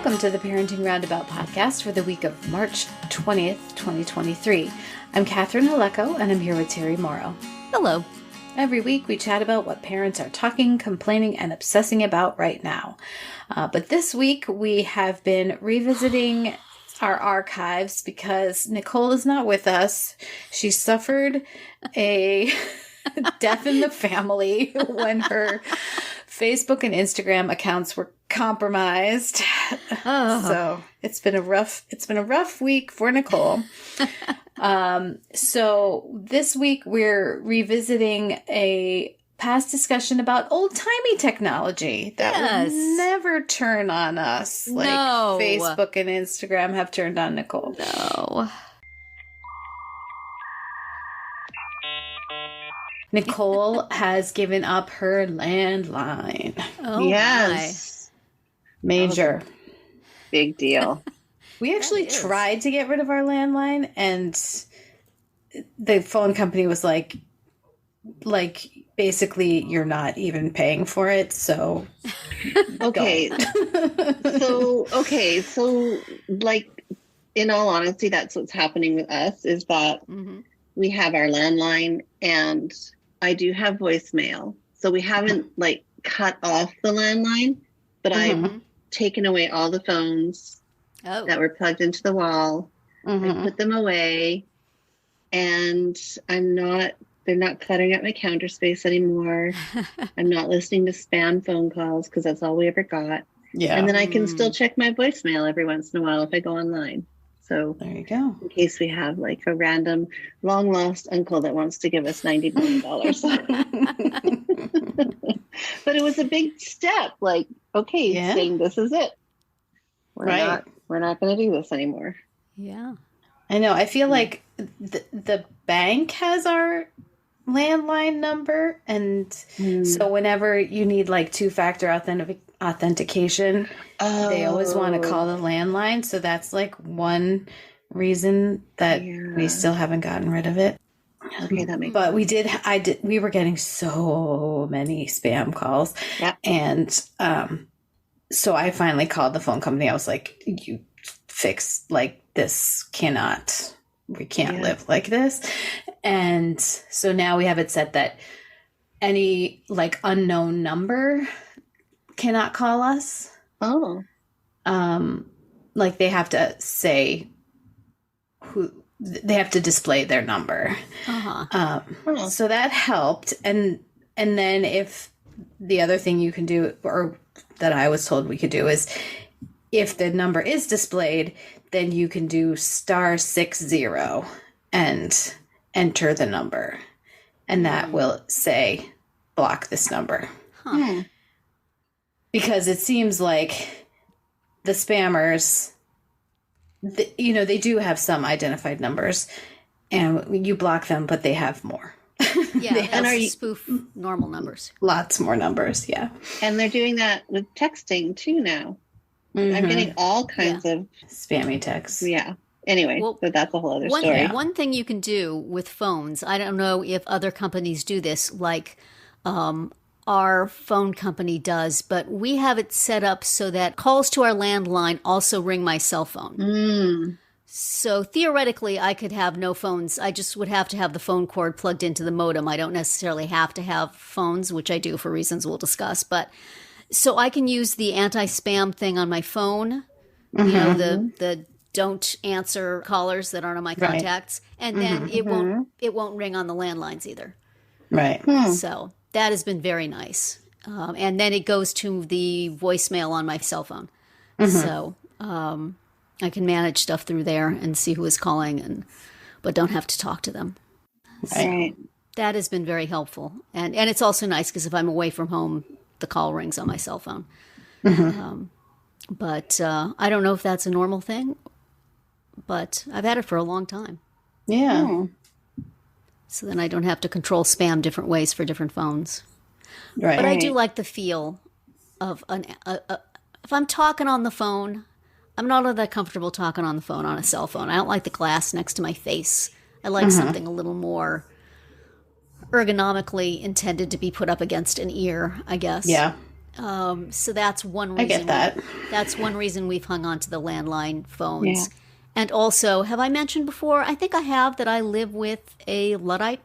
Welcome to the Parenting Roundabout podcast for the week of March 20th, 2023. I'm Catherine Haleko, and I'm here with Terry Morrow. Hello. Every week we chat about what parents are talking, complaining, and obsessing about right now. But this week we have been revisiting our archives because Nicole is not with us. She suffered a death in the family when her Facebook and Instagram accounts were compromised. Oh. So it's been a rough week for Nicole. So this week we're revisiting a past discussion about old-timey technology that would never turn on us like Facebook and Instagram have turned on Nicole. No. Nicole has given up her landline. Oh, yes. Major. Big deal. We actually tried to get rid of our landline, and the phone company was like basically you're not even paying for it, so okay. so like in all honesty, that's what's happening with us is that we have our landline and I do have voicemail. So we haven't like cut off the landline, but I've taken away all the phones that were plugged into the wall. I put them away, and they're not cluttering up my counter space anymore. I'm not listening to spam phone calls because that's all we ever got. Yeah. And then I can still check my voicemail every once in a while if I go online. So there you go. In case we have like a random long lost uncle that wants to give us $90 million. But it was a big step. Like, saying this is it. We're not going to do this anymore. Yeah. I know. I feel like the bank has our landline number. And so whenever you need like two-factor authentication, they always want to call the landline. So that's like one reason that we still haven't gotten rid of it. Okay, that makes But we were getting so many spam calls. Yeah. And so I finally called the phone company. I was like, you fix like this we can't live like this. And so now we have it set that any like unknown number cannot call us. Oh. Like they have to say they have to display their number. So that helped. And then if the other thing you can do, or that I was told we could do, is if the number is displayed, then you can do *60 and enter the number. And that will say, block this number. Because it seems like the spammers, they do have some identified numbers, and you block them, but they have more. Yeah, and spoof normal numbers. Lots more numbers, yeah. And they're doing that with texting too now. I'm getting all kinds of spammy texts. Yeah. Anyway, so that's a whole other story. One thing you can do with phones, I don't know if other companies do this, like our phone company does, but we have it set up so that calls to our landline also ring my cell phone. So theoretically, I could have no phones. I just would have to have the phone cord plugged into the modem. I don't necessarily have to have phones, which I do for reasons we'll discuss. But so I can use the anti-spam thing on my phone, the don't answer callers that aren't on my contacts, and then it won't ring on the landlines either. Right. So that has been very nice. And then it goes to the voicemail on my cell phone. So I can manage stuff through there and see who is calling, but don't have to talk to them. Right. So that has been very helpful. And it's also nice because if I'm away from home, the call rings on my cell phone. But I don't know if that's a normal thing, but I've had it for a long time. Yeah. So then I don't have to control spam different ways for different phones. Right. But I do like the feel of if I'm talking on the phone, I'm not all that comfortable talking on the phone on a cell phone. I don't like the glass next to my face. I like something a little more ergonomically intended to be put up against an ear, I guess. Yeah. So that's one reason. I get that. That's one reason we've hung on to the landline phones. Yeah. And also, have I mentioned before? I think I have that I live with a Luddite.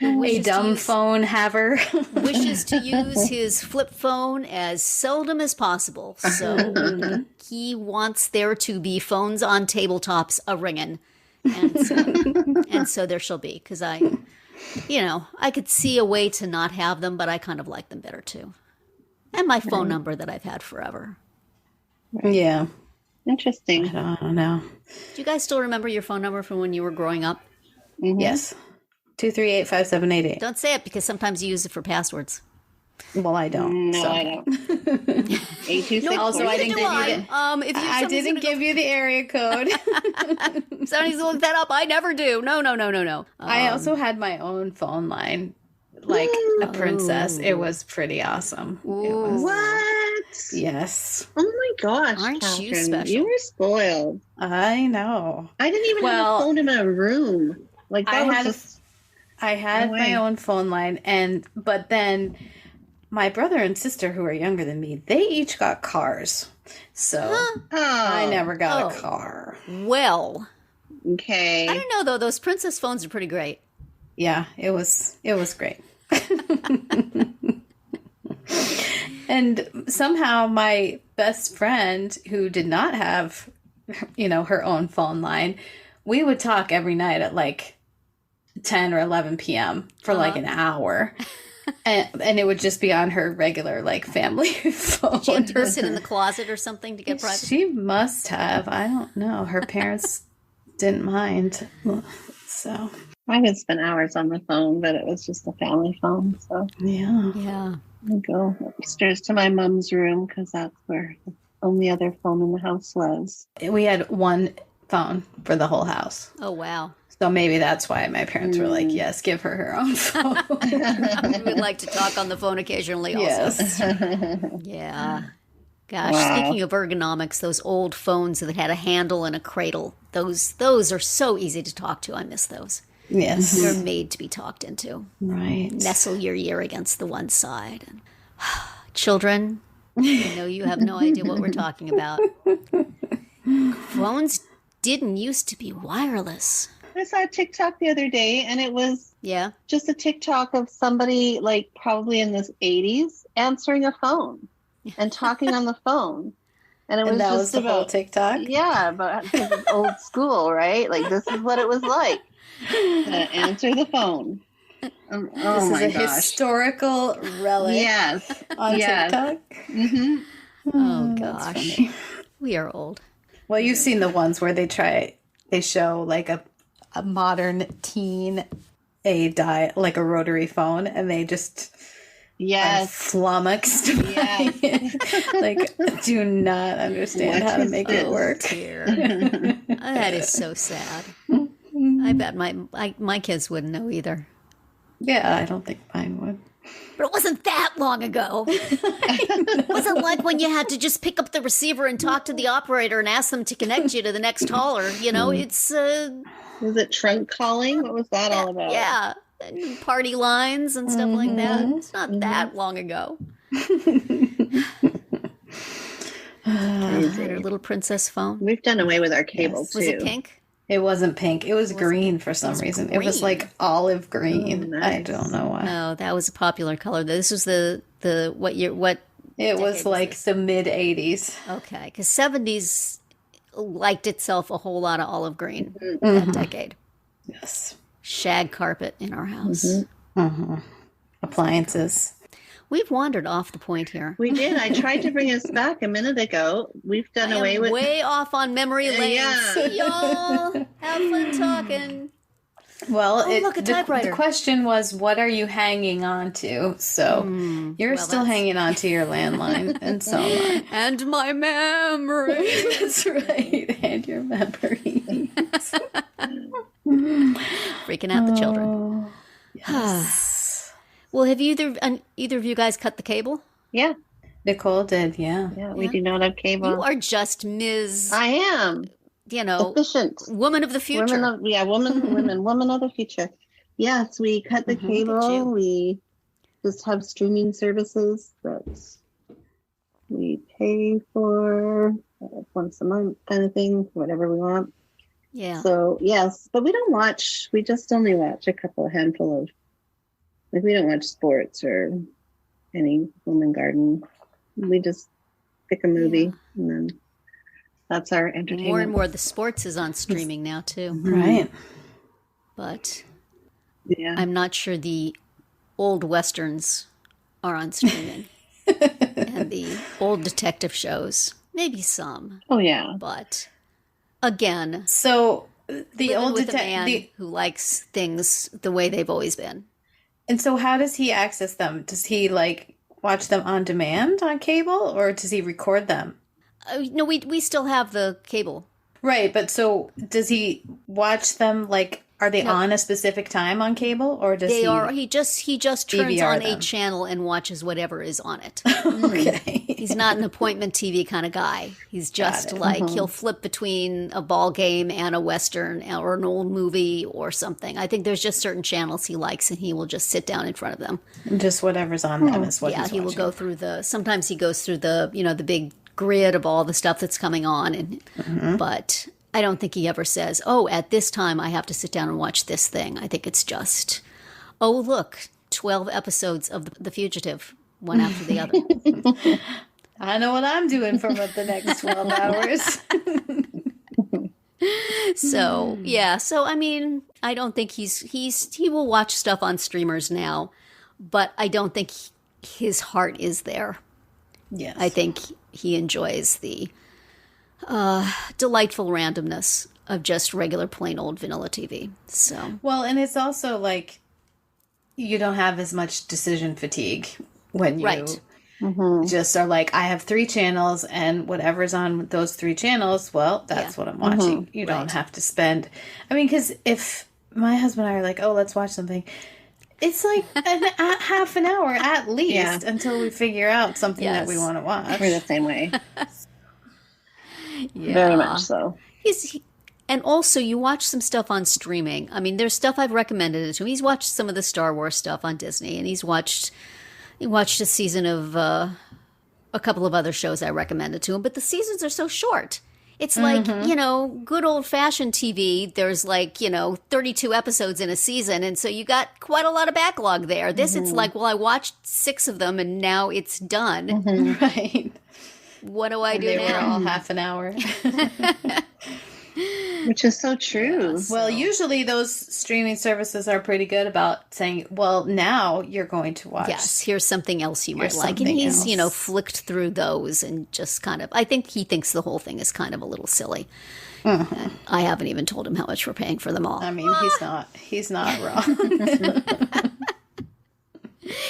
A dumb phone haver. Wishes to use his flip phone as seldom as possible. So he wants there to be phones on tabletops a-ringing. And so there shall be, because I could see a way to not have them, but I kind of like them better too. And my phone number that I've had forever. Yeah. Interesting. I don't know. Do you guys still remember your phone number from when you were growing up? Mm-hmm. Yes. 238-5788. Don't say it, because sometimes you use it for passwords. Well, I don't. No, so. I don't. 826. Also, I didn't give you I didn't give you the area code. Somebody's looked that up. I never do. No. I also had my own phone line, like a princess. It was pretty awesome. It was, What? yes. Oh my gosh, Aren't you Catherine, special? You were spoiled. I know. I didn't even have a phone in my room. Like that I had no my way. own phone line, but then my brother and sister, who are younger than me, they each got cars. So I never got a car. Well, Okay. I don't know though. Those princess phones are pretty great. Yeah, it was great. And somehow my best friend, who did not have, her own phone line, we would talk every night at like 10 or 11 p.m. for like an hour. And it would just be on her regular, like, family phone. Did you have to go sit in the closet or something to get privacy? She must have. I don't know. Her parents didn't mind. So. I could spend hours on the phone, but it was just a family phone. So Yeah. I go upstairs to my mom's room because that's where the only other phone in the house was. We had one phone for the whole house. Oh, wow. So maybe that's why my parents were like, yes, give her own phone. We'd like to talk on the phone occasionally also. Yes. Yeah. Gosh, Wow. speaking of ergonomics, those old phones that had a handle and a cradle, those are so easy to talk to. I miss those. Yes. They're made to be talked into. Right. Nestle your ear against the one side. And, children, I know you have no idea what we're talking about. Phones didn't used to be wireless. I saw a TikTok the other day, and it was just a TikTok of somebody, like, probably in the 80s answering a phone and talking on the phone. And it was that just was the about, whole TikTok? Yeah, but it's old school, right? Like, this is what it was like to answer the phone. Oh This my is a gosh. historical relic on TikTok. Mm-hmm. Oh, That's gosh. funny. We are old. Well, you've seen the ones where they show like a modern teen like a rotary phone, and they just are flummoxed by it. Like, do not understand how to make it work. Dear. That is so sad. I bet my kids wouldn't know either. Yeah, I don't think mine would. But it wasn't that long ago. It wasn't like when you had to just pick up the receiver and talk to the operator and ask them to connect you to the next caller. It's... Was it trunk calling? What was that all about? Yeah. And party lines and stuff like that. It's not that long ago. Her little princess phone. We've done away with our cable, too. Was it pink? It wasn't pink. It was green for some reason. It was like olive green. Oh, nice. I don't know why. Oh, that was a popular color. This was the what year? What? It was like the mid 80s. Okay, because 70s liked itself a whole lot of olive green that decade. Yes. Shag carpet in our house. Appliances. We've wandered off the point here. We did. I tried to bring us back a minute ago. We've done away with... way off on memory lane. Yeah. See y'all. Have fun talking. Well, look, a typewriter. The question was, what are you hanging on to? So you're still hanging on to your landline, and so am I. And my memory. That's right. And your memories. Freaking out the children. Yes. Well, have either of you guys cut the cable? Yeah. Nicole did, yeah. Yeah, we do not have cable. You are just Ms. I am. Efficient. Woman of the future. Woman of the future. Yes, we cut the cable. We just have streaming services that we pay for once a month kind of thing, whatever we want. Yeah. So, yes, but we don't watch, we just only watch a handful of, like, we don't watch sports or any home and garden. We just pick a movie and then that's our entertainment. More and more, the sports is on streaming now, too. Right. But yeah, I'm not sure the old Westerns are on streaming. And the old detective shows, maybe some. Oh, yeah. But again, so the old with a man who likes things the way they've always been. And so how does he access them? Does he like watch them on demand on cable, or does he record them? No, we still have the cable. Right, but so does he watch them, like, are they on a specific time on cable, or does he just turns DVR on them? a channel and watches whatever is on it. Okay. He's not an appointment TV kind of guy. He's just like he'll flip between a ball game and a Western or an old movie or something. I think there's just certain channels he likes, and he will just sit down in front of them. Just whatever's on them is what he's watching. He will go through sometimes he goes through the big grid of all the stuff that's coming on, and but I don't think he ever says, "Oh, at this time I have to sit down and watch this thing." I think it's just, "Oh, look, 12 episodes of The Fugitive, one after the other." I know what I'm doing for the next 12 hours. So, yeah. So, I mean, I don't think he will watch stuff on streamers now, but I don't think his heart is there. Yes. I think he enjoys the delightful randomness of just regular plain old vanilla TV. So, well, and it's also like you don't have as much decision fatigue when you just are like, I have 3 channels and whatever's on those 3 channels, well, that's what I'm watching. You don't have to spend, I mean, because if my husband and I are like, oh, let's watch something, it's like half an hour at least until we figure out something that we want to watch. We're the same way. yeah. Very much so. And also, you watch some stuff on streaming. I mean, there's stuff I've recommended it to him. He's watched some of the Star Wars stuff on Disney, and he watched a season of a couple of other shows I recommended to him. But the seasons are so short. It's like, good old-fashioned TV. There's like, 32 episodes in a season, and so you got quite a lot of backlog there. This, it's like, well, I watched 6 of them, and now it's done. Right. What do I do they now? They were all half an hour. Which is so true. Yeah, well, usually those streaming services are pretty good about saying, well, now you're going to watch. Yes, here's something else you might like. And he's, flicked through those and just kind of, I think he thinks the whole thing is kind of a little silly. I haven't even told him how much we're paying for them all. I mean, he's not wrong.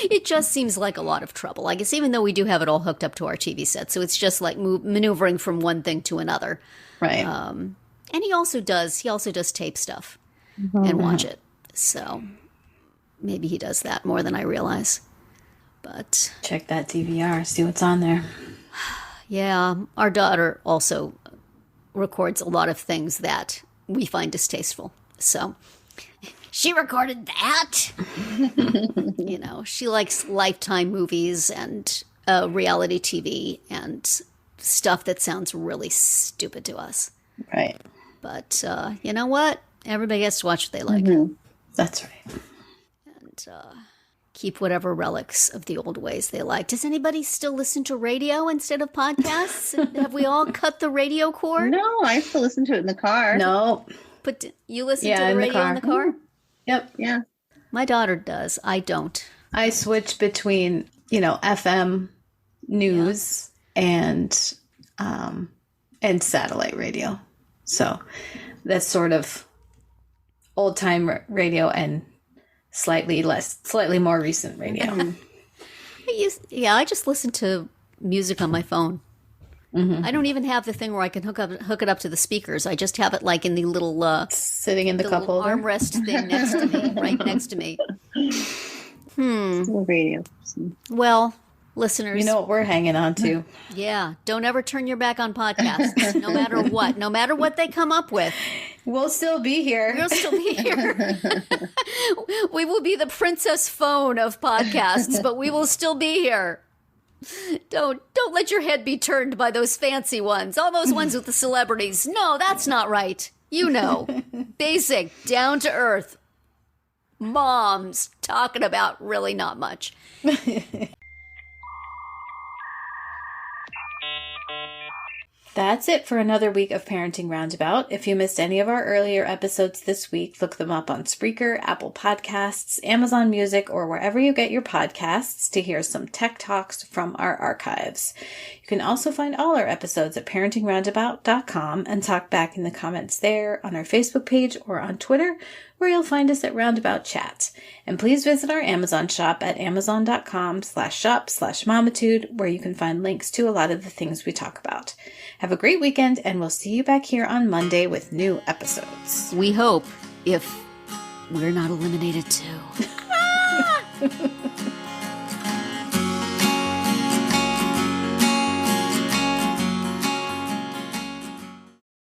It just seems like a lot of trouble. I guess even though we do have it all hooked up to our TV set, so it's just like maneuvering from one thing to another. Right. And he also does tape stuff and watch it. So maybe he does that more than I realize. But check that DVR, see what's on there. Yeah, our daughter also records a lot of things that we find distasteful. So she recorded that. She likes Lifetime movies and reality TV and stuff that sounds really stupid to us. Right. But you know what? Everybody gets to watch what they like. That's right. And keep whatever relics of the old ways they like. Does anybody still listen to radio instead of podcasts? Have we all cut the radio cord? No, I still listen to it in the car. No. But you listen to the radio in the car? Yep. Yeah. My daughter does. I don't. I switch between, FM news and satellite radio. So that's sort of old time radio and slightly more recent radio. I just listen to music on my phone. I don't even have the thing where I can hook it up to the speakers. I just have it like in the little sitting in the cup holder armrest thing next to me, right next to me. Radio. Well, listeners, you know what we're hanging on to. Yeah, don't ever turn your back on podcasts, no matter what they come up with. We'll still be here. We'll still be here. We will be the princess phone of podcasts, but we will still be here. Don't let your head be turned by those fancy ones. All those ones with the celebrities. No, that's not right. You know. Basic, down to earth. Moms talking about really not much. That's it for another week of Parenting Roundabout. If you missed any of our earlier episodes this week, look them up on Spreaker, Apple Podcasts, Amazon Music, or wherever you get your podcasts to hear some tech talks from our archives. You can also find all our episodes at parentingroundabout.com and talk back in the comments there, on our Facebook page, or on Twitter, where you'll find us at Roundabout Chat. And please visit our Amazon shop at amazon.com/shop/momitude, where you can find links to a lot of the things we talk about. Have a great weekend, and we'll see you back here on Monday with new episodes. We hope, if we're not eliminated too.